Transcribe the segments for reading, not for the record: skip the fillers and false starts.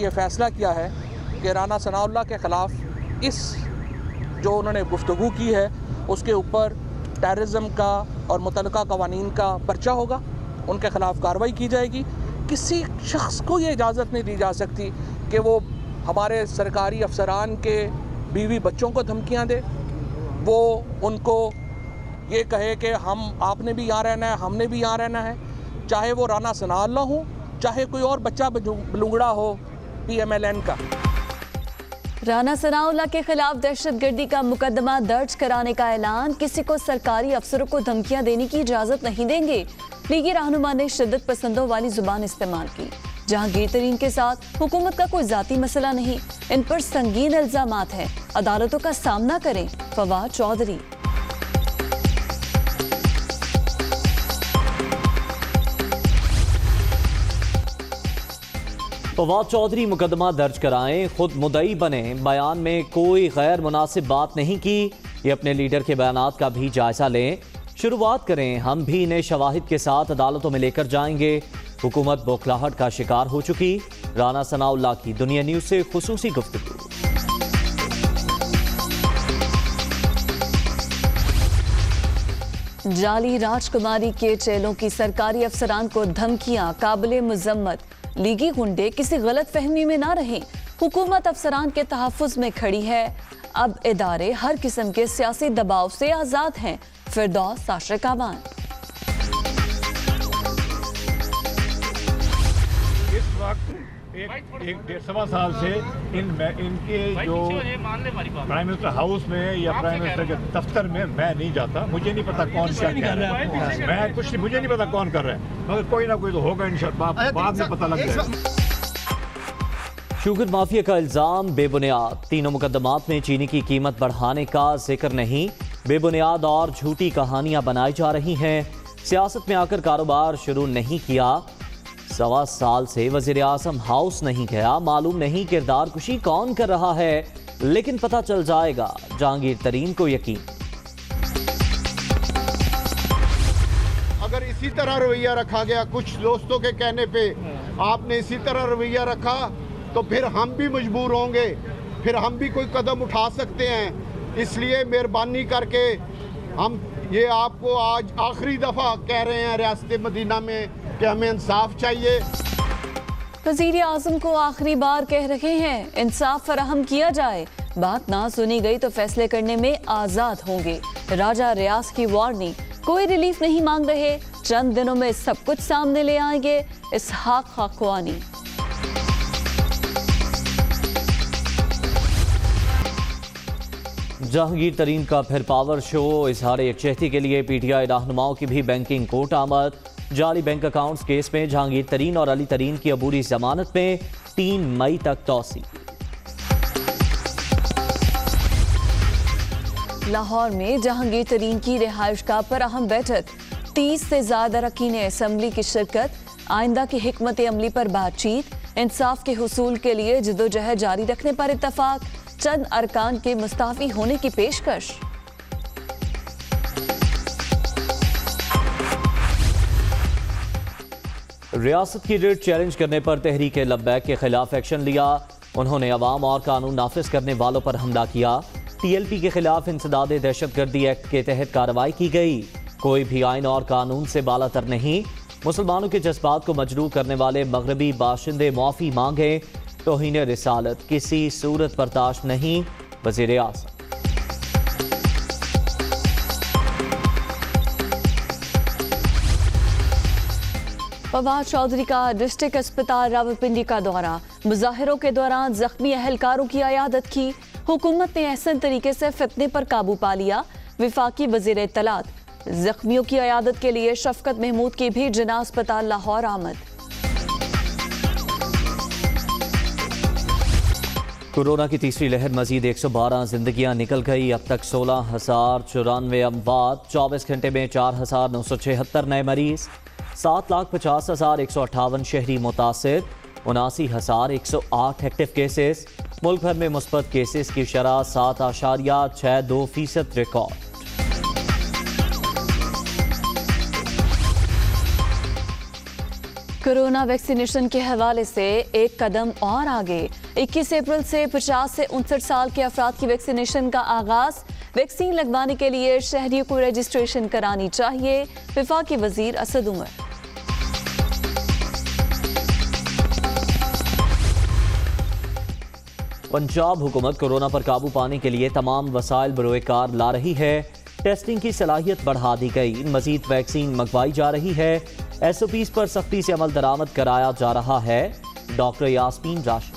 ये फ़ैसला किया है कि राना सनाउल्लाह के ख़िलाफ़ इस जो उन्होंने गुफ्तगू की है उसके ऊपर टेररिज्म का और मुतल्लिका कवानीन का पर्चा होगा, उनके ख़िलाफ़ कार्रवाई की जाएगी। किसी शख्स को ये इजाज़त नहीं दी जा सकती कि वो हमारे सरकारी अफसरान के बीवी बच्चों को धमकियाँ दे, वो उनको ये कहे कि आपने भी यहाँ रहना है, हमने भी यहाँ रहना है, चाहे वो राना सनाउल्लाह हो, चाहे कोई और बच्चा बलूंगड़ा हो PMLN का। राना सनाउल्लाह के खिलाफ दहशतगर्दी का मुकदमा दर्ज कराने का ऐलान, किसी को सरकारी अफसरों को धमकियां देने की इजाजत नहीं देंगे। लीगी रहनुमा ने शिद्दत पसंदों वाली जुबान इस्तेमाल की। जहांगीर तरीन के साथ हुकूमत का कोई जाती मसला नहीं, इन पर संगीन इल्जामात हैं, अदालतों का सामना करें। फवाद चौधरी। फवाद चौधरी मुकदमा दर्ज कराएं, खुद मुद्दई बने। बयान में कोई गैर मुनासिब बात नहीं की, ये अपने लीडर के बयानात का भी जायजा लें। शुरुआत करें, हम भी इन्हें शवाहिद के साथ अदालतों में लेकर जाएंगे। हुकूमत बौखलाहट का शिकार हो चुकी। राना सनाउल्लाह की दुनिया न्यूज से खुसूसी गुफ्तगू। जाली राजकुमारी के चेलों की सरकारी अफसरान को धमकियां काबिले मुजम्मत। लीगी गुंडे किसी गलत फहमी में ना रहें, हुकूमत अफसरान के तहफ़्फ़ुज़ में खड़ी है। अब इदारे हर किस्म के सियासी दबाव से आज़ाद हैं। फिरदौस साशरकावान। इस वक्त एक 1.25 साल से इनके जो प्राइम मिनिस्टर हाउस में या प्राइम मिनिस्टर के दफ्तर में मैं नहीं जाता। मुझे नहीं पता कौन क्या कह रहा है, मैं कुछ मुझे नहीं पता कौन कर रहा है, मगर कोई ना कोई तो होगा इंशाअल्लाह, बाद में पता लग जाएगा। शुगर माफिया का इल्जाम बेबुनियाद। तीनों मुकदमात में चीनी की कीमत बढ़ाने का जिक्र नहीं, बेबुनियाद और झूठी कहानियां बनाई जा रही हैं। सियासत में आकर कारोबार शुरू नहीं किया। 1.25 साल से वजीर आजम हाउस नहीं गया। मालूम नहीं किरदार कुशी कौन कर रहा है, लेकिन पता चल जाएगा। जहांगीर तरीन को यकीन। अगर इसी तरह रवैया रखा गया, कुछ दोस्तों के कहने पे आपने इसी तरह रवैया रखा, तो फिर हम भी मजबूर होंगे, फिर हम भी कोई कदम उठा सकते हैं। इसलिए मेहरबानी करके हम ये आपको आज आखिरी दफ़ा कह रहे हैं रियासत मदीना में कि हमें इंसाफ चाहिए। वज़ीर आज़म को आखिरी बार कह रहे हैं, इंसाफ फराहम किया जाए। बात ना सुनी गई तो फैसले करने में आज़ाद होंगे। राजा रियाज की वार्निंग, कोई रिलीफ नहीं मांग रहे, चंद दिनों में सब कुछ सामने ले आएंगे। इसहाक खाकवानी। जहांगीर तरीन का फिर पावर शो। इजहार यकजहती के लिए PTI रहनुमाओं की भी बैंकिंग कोर्ट आमद। जाली बैंक अकाउंट्स केस में जहांगीर तरीन और अली तरीन की अबूरी जमानत में 3 मई तक तौसी। लाहौर में जहांगीर तरीन की रिहाइशगाह पर अहम बैठक। 30 से ज्यादा अरकान असम्बली की शिरकत। आइंदा की हिकमत अमली पर बातचीत। इंसाफ के हुसूल के लिए जदोजहद जारी रखने पर इत्तफाक। चंद अरकान के मुस्ताफी होने की पेशकश। रियासत की रिट चैलेंज करने पर तहरीक लब्बैक के खिलाफ एक्शन लिया। उन्होंने अवाम और कानून नाफिज करने वालों पर हमला किया। TLP के खिलाफ इंसदाद दहशतगर्दी एक्ट के तहत कार्रवाई की गई। कोई भी आइन और कानून से बालातर नहीं। मुसलमानों के जज्बात को मजरूह करने वाले मगरबी बाशिंदे माफी मांगे। तौहीन रिसालत किसी सूरत बर्दाश्त नहीं। वज़ीर आज़म। फवाद चौधरी का डिस्ट्रिक्ट अस्पताल रावलपिंडी का दौरा। मुजाहिरों के दौरान जख्मी अहलकारों की अयादत की। हुकूमत ने एहसन तरीके से फितने पर काबू पा लिया। विफाकी वज़ीर इत्तलात, जख्मियों की अयादत के लिए शफकत महमूद की भी जिना अस्पताल लाहौर आमद। कोरोना की तीसरी लहर मजीद 112 जिंदगियां निकल गई। अब तक 16,094 अमवात। 24 घंटे में 4,976 नए मरीज। 7,50,158 शहरी मुतासिर। 79,108 एक्टिव केसेस। मुल्क भर में मुस्बत केसेस की शरह 7.62% रिकॉर्ड। कोरोना वैक्सीनेशन के हवाले से एक कदम और आगे। 21 अप्रैल से 50 से 59 साल के अफराद की वैक्सीनेशन का आगाज। वैक्सीन लगवाने के लिए शहरियों को रजिस्ट्रेशन करानी चाहिए। वफाकी वजीर असद उमर। पंजाब हुकूमत कोरोना पर काबू पाने के लिए तमाम वसाइल बरोएकार ला रही है। टेस्टिंग की सलाहियत बढ़ा दी गई, मजीद वैक्सीन मंगवाई जा रही है। SOPs पर सख्ती से अमल दरामद कराया जा रहा है। डॉक्टर यास्मीन राशिद।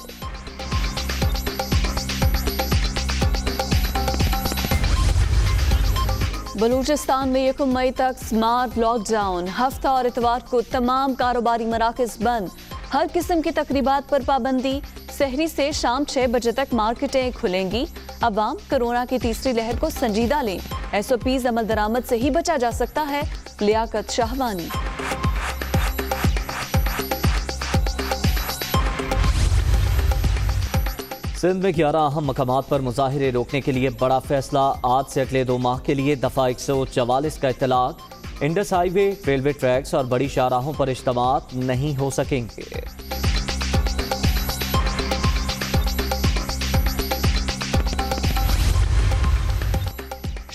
बलूचिस्तान में 1 मई तक स्मार्ट लॉकडाउन। हफ्ता और इतवार को तमाम कारोबारी मराकज बंद। हर किस्म की तकरीबात पर पाबंदी। सहरी से शाम 6 बजे तक मार्केटें खुलेंगी। अवाम कोरोना की तीसरी लहर को संजीदा लें। SOPs अमल दरामद से ही बचा जा सकता है। लियाकत शाहवानी। सिंध में 11 अहम मकामात पर मुजाहिरे रोकने के लिए बड़ा फैसला। आज से अगले 2 माह के लिए दफा 144 का इत्तलाक। इंडस हाईवे, रेलवे ट्रैक्स और बड़ी शाहराहों पर इज्तिमात नहीं हो सकेंगे।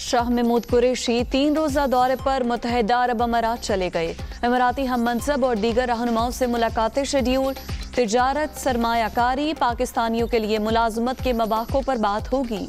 शाह महमूद कुरैशी 3 रोजा दौरे पर मुत्तहिदा अरब अमारात चले गए। इमराती हम मनसब और दीगर रहनुमाओं से मुलाकातें शेड्यूल। तिजारत, सरमायाकारी, पाकिस्तानियों के लिए मुलाजमत के मवाक़ों पर बात होगी।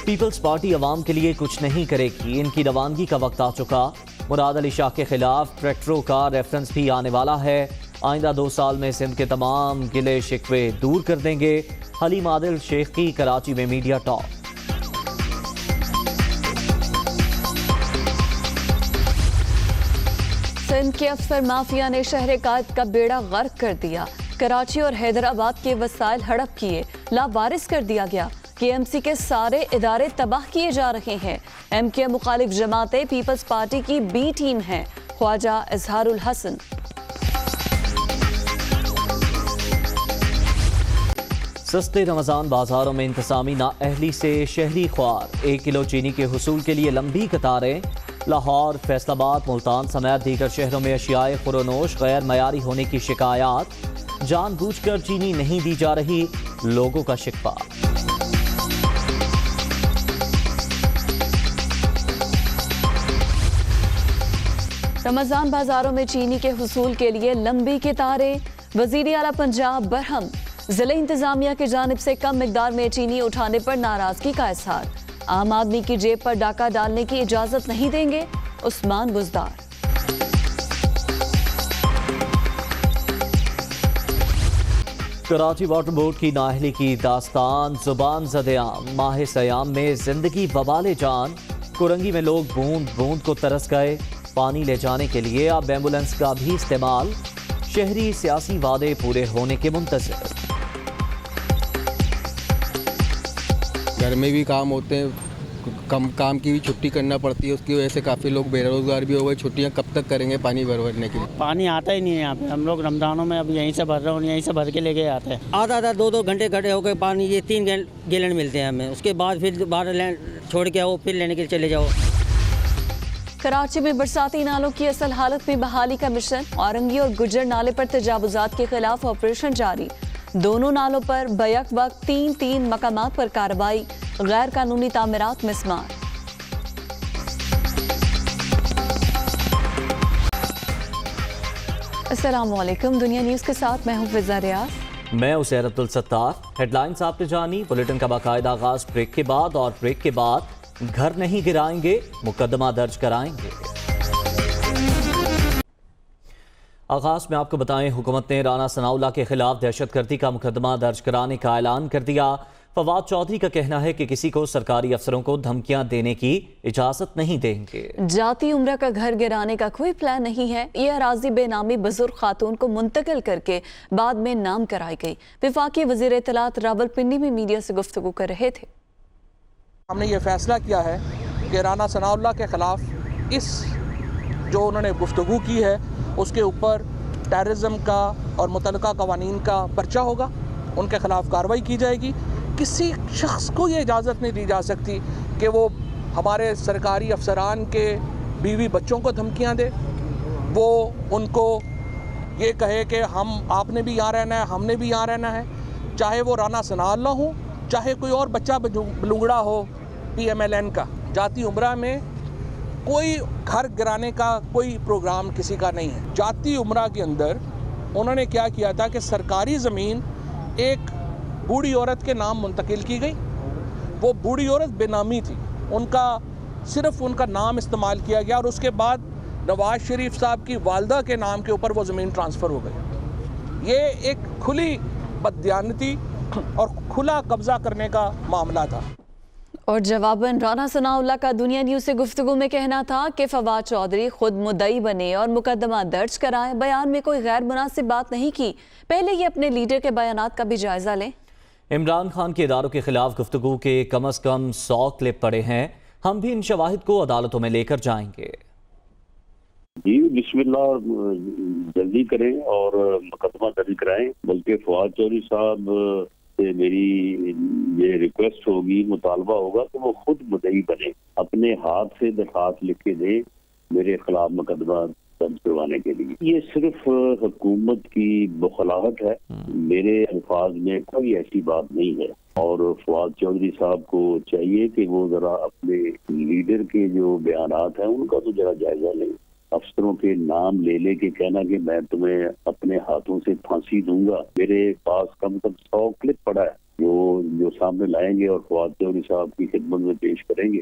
पीपल्स पार्टी अवाम के लिए कुछ नहीं करेगी, इनकी रवानगी का वक्त आ चुका। मुराद अली शाह के खिलाफ ट्रैक्टरों का रेफरेंस भी आने वाला है। आइंदा 2 साल में सिंध के तमाम गिले शिकवे दूर कर देंगे। हलीम आदिल शेख की कराची में मीडिया टॉक। सिंध के अफसर माफिया ने शहर कायद का बेड़ा गर्क कर दिया। कराची और हैदराबाद के वसाइल हड़प किए, लावारिस कर दिया गया। KMC के सारे इदारे तबाह किए जा रहे हैं। MK मुखालिफ जमातें पीपल्स पार्टी की B टीम है। ख्वाजा इजहारुल हसन। सस्ते रमजान बाजारों में इंतजामी नाअहली से शहरी ख्वार। 1 किलो चीनी के हुसूल के लिए लंबी कतारें। लाहौर, फैसलाबाद, मुल्तान समेत दीगर शहरों में अशियाए खुरोनोश गैर मयारी होने की शिकायत। जानबूझकर चीनी नहीं दी जा रही, लोगों का शिकवा। रमजान बाजारों में चीनी के हुसूल के लिए लंबी कतारें। वजीर आला पंजाब बरहम। जिले इंतजामिया की जानिब से कम मिकदार में चीनी उठाने पर नाराजगी का इजहार। आम आदमी की जेब पर डाका डालने की इजाजत नहीं देंगे। उस्मान बुजदार। कराची वाटर बोर्ड की नाअहली की दास्तान। जुबान ज़द-ए-आम। माह सयाम में जिंदगी बवाले जान। कुरंगी में लोग बूंद बूंद को तरस गए। पानी ले जाने के लिए अब एम्बुलेंस का भी इस्तेमाल। शहरी सियासी वादे पूरे होने के मुंतज़िर। घर में भी काम होते हैं, काम की भी छुट्टी करना पड़ती है। उसकी वजह से काफ़ी लोग बेरोजगार भी हो गए। छुट्टियां कब तक करेंगे पानी भरने के लिए? पानी आता ही नहीं है यहाँ पे। हम लोग रमजानों में अब यहीं से भर रहे हैं, यहीं से भर के लेके आते हैं। आधा 2 घंटे खड़े होकर पानी, ये 3 गैलन मिलते हैं हमें। उसके बाद फिर बाहर छोड़ के आओ, फिर लेने के लिए चले जाओ। कराची में बरसाती नालों की असल हालत में बहाली का मिशन। औरंगी और गुज्जर नाले पर तजावुजात के खिलाफ ऑपरेशन जारी। दोनों नालों पर बैक वक्त 3 मकामात पर कार्रवाई। गैर कानूनी तामीरात मिसमार। अस्सलामुअलैकुम। दुनिया न्यूज़ के साथ मैं हूं फिजा रियाज। मैं उसैर अब्दुल सत्तार। हेडलाइंस आपने जानी। बुलेटिन का बाकायदा आगाज ब्रेक के बाद, और ब्रेक के बाद घर नहीं गिराएंगे, मुकदमा दर्ज कराएंगे। आगाज में आपको बताएं, हुकूमत ने राना सनाउल्लाह के खिलाफ दहशतगर्दी का मुकदमा दर्ज कराने का ऐलान कर दिया। फवाद चौधरी का कहना है कि किसी को सरकारी अफसरों को धमकियां देने की इजाजत नहीं देंगे। जाती उम्र का घर गिराने का कोई प्लान नहीं है। ये अराजी बेनामी बुजुर्ग खातून को मुंतकिल करके बाद में नाम कराई गई। वफाकी वजीर इत्तलात रावलपिंडी में मीडिया से गुफ्तगू कर रहे थे। हमने ये फैसला किया है कि राना सनाउल्लाह के खिलाफ इस जो उन्होंने गुफ्तगू की है उसके ऊपर टेररिज्म का और मुतलका कवानीन का पर्चा होगा। उनके खिलाफ कार्रवाई की जाएगी। किसी शख्स को ये इजाज़त नहीं दी जा सकती कि वो हमारे सरकारी अफसरान के बीवी बच्चों को धमकियां दे, वो उनको ये कहे कि आपने भी यहाँ रहना है, हमने भी यहाँ रहना है, चाहे वो राना सनाउल्लाह हो, चाहे कोई और बच्चा बलूंगड़ा हो PMLN का। जाती उम्रा में कोई घर गिराने का कोई प्रोग्राम किसी का नहीं है। जाती उम्रा के अंदर उन्होंने क्या किया था कि सरकारी ज़मीन एक बूढ़ी औरत के नाम मुंतकिल की गई। वो बूढ़ी औरत बेनामी थी, सिर्फ उनका नाम इस्तेमाल किया गया और उसके बाद नवाज शरीफ साहब की वालदा के नाम के ऊपर वो ज़मीन ट्रांसफ़र हो गई। ये एक खुली बददियानती और खुला कब्ज़ा करने का मामला था। और जवाबन राना सनाउल्लाह का दुनिया न्यूज़ से गुफ्तगू में कहना था कि फवाद चौधरी खुद मुद्दई बने और मुकदमा दर्ज कराएं। बयान में कोई गैर मुनासिब बात नहीं की, पहले ये अपने लीडर के बयानात का भी जायजा लें। इमरान खान के इदारों के खिलाफ गुफ्तगू के कम अज़ कम 100 क्लिप पड़े हैं। हम भी इन शवाहिद को अदालतों में लेकर जाएंगे। जी बिस्मिल्लाह, जल्दी करें और मुकदमा दर्ज कराएं। बल्कि फवाद चौधरी साहब से मेरी ये रिक्वेस्ट होगी, मुतालबा होगा कि वो खुद मुद्दई बने, अपने हाथ से दरखास्त लिख के दे मेरे खिलाफ मुकदमा दर्ज करवाने के लिए। ये सिर्फ हुकूमत की बखलाहट है, मेरे अल्फाज में कोई ऐसी बात नहीं है। और फवाद चौधरी साहब को चाहिए कि वो जरा अपने लीडर के जो बयानात हैं उनका तो जरा जायजा लें। अफसरों के नाम ले के कहना कि मैं तुम्हें अपने हाथों से फांसी दूंगा। मेरे पास कम से कम 100 क्लिप पड़ा है जो सामने लाएंगे और फवाद चौधरी साहब की खिदमत में पेश करेंगे।